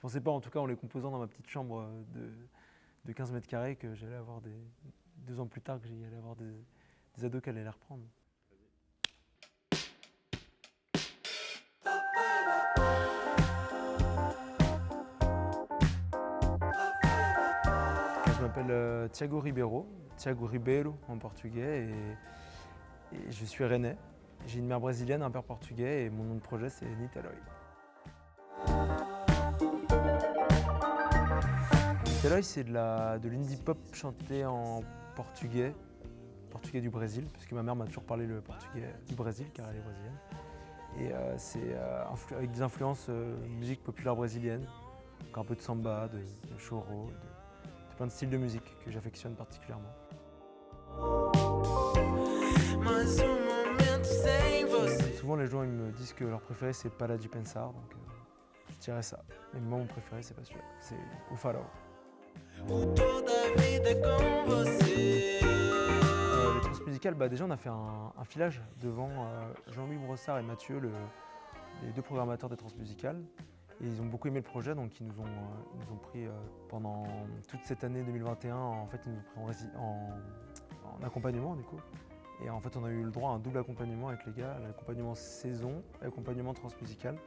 pensais pas, en tout cas en les composant dans ma petite chambre de 15 mètres carrés, que j'allais avoir 2 ans plus tard, que j'allais avoir des ados qui allaient les reprendre. Je m'appelle Thiago Ribeiro en portugais, et je suis rennais. J'ai une mère brésilienne, un père portugais, et mon nom de projet c'est Niterói. Niterói, c'est de l'indie pop chanté en portugais du Brésil, parce que ma mère m'a toujours parlé le portugais du Brésil, car elle est brésilienne. Et c'est avec des influences musique populaire brésilienne, donc un peu de samba, de choro, de plein de styles de musique que j'affectionne particulièrement. Souvent les gens ils me disent que leur préféré c'est Para de Pensar, donc je dirais ça. Mais moi mon préféré c'est pas celui-là, c'est O Farol. Les transmusicales, déjà on a fait un filage devant Jean-Louis Brossard et Mathieu, les 2 programmateurs des transmusicales. Et ils ont beaucoup aimé le projet, donc ils nous ont pris pendant toute cette année 2021, en fait ils nous ont pris en accompagnement du coup. Et en fait on a eu le droit à un double accompagnement avec les gars, l'accompagnement saison et l'accompagnement transmusical.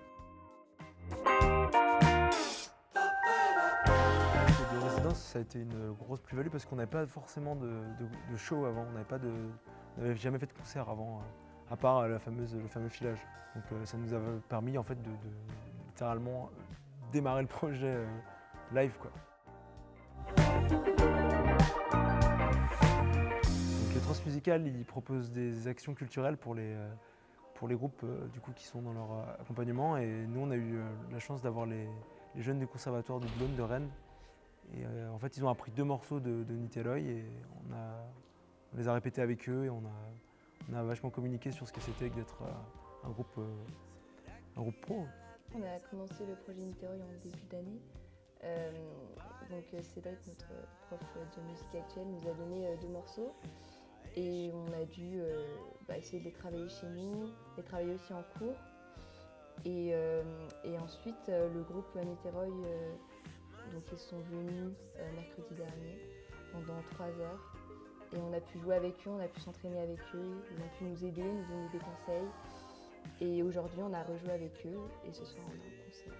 De résidence, ça a été une grosse plus-value parce qu'on n'avait pas forcément de show avant, on n'avait jamais fait de concert avant, à part le fameux filage. Donc ça nous a permis en fait de littéralement démarrer le projet live, quoi. Donc le transmusical, il propose des actions culturelles pour les groupes du coup, qui sont dans leur accompagnement, et nous on a eu la chance d'avoir les jeunes du conservatoire de Blône de Rennes. Et en fait, ils ont appris 2 morceaux de Niterói, et on les a répétés avec eux, et on a vachement communiqué sur ce que c'était que d'être un groupe pro. On a commencé le projet Niterói en début d'année. Donc Cédric, notre prof de musique actuelle, nous a donné 2 morceaux. Et on a dû essayer de les travailler chez nous, les travailler aussi en cours. Et ensuite, le groupe Niterói, donc ils sont venus mercredi dernier pendant 3 heures. Et on a pu jouer avec eux, on a pu s'entraîner avec eux, ils ont pu nous aider, nous donner des conseils. Et aujourd'hui, on a rejoué avec eux, et ce soir, on a un concert.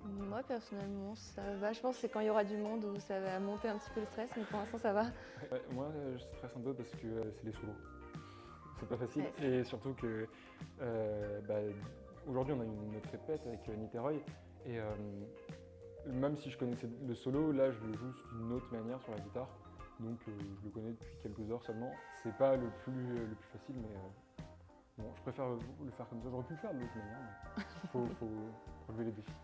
Ouais. Moi, personnellement, ça va. Je pense que c'est quand il y aura du monde où ça va monter un petit peu le stress, mais pour l'instant, ça va. Ouais, moi, je stresse un peu parce que c'est les solos. C'est pas facile. Ouais. Et surtout que aujourd'hui, on a notre répète avec Niterói. Et même si je connaissais le solo, là, je le joue d'une autre manière sur la guitare. Donc, je le connais depuis quelques heures seulement. C'est pas le plus facile, mais bon, je préfère le faire comme ça. J'aurais pu le faire de l'autre manière, mais faut relever les défis.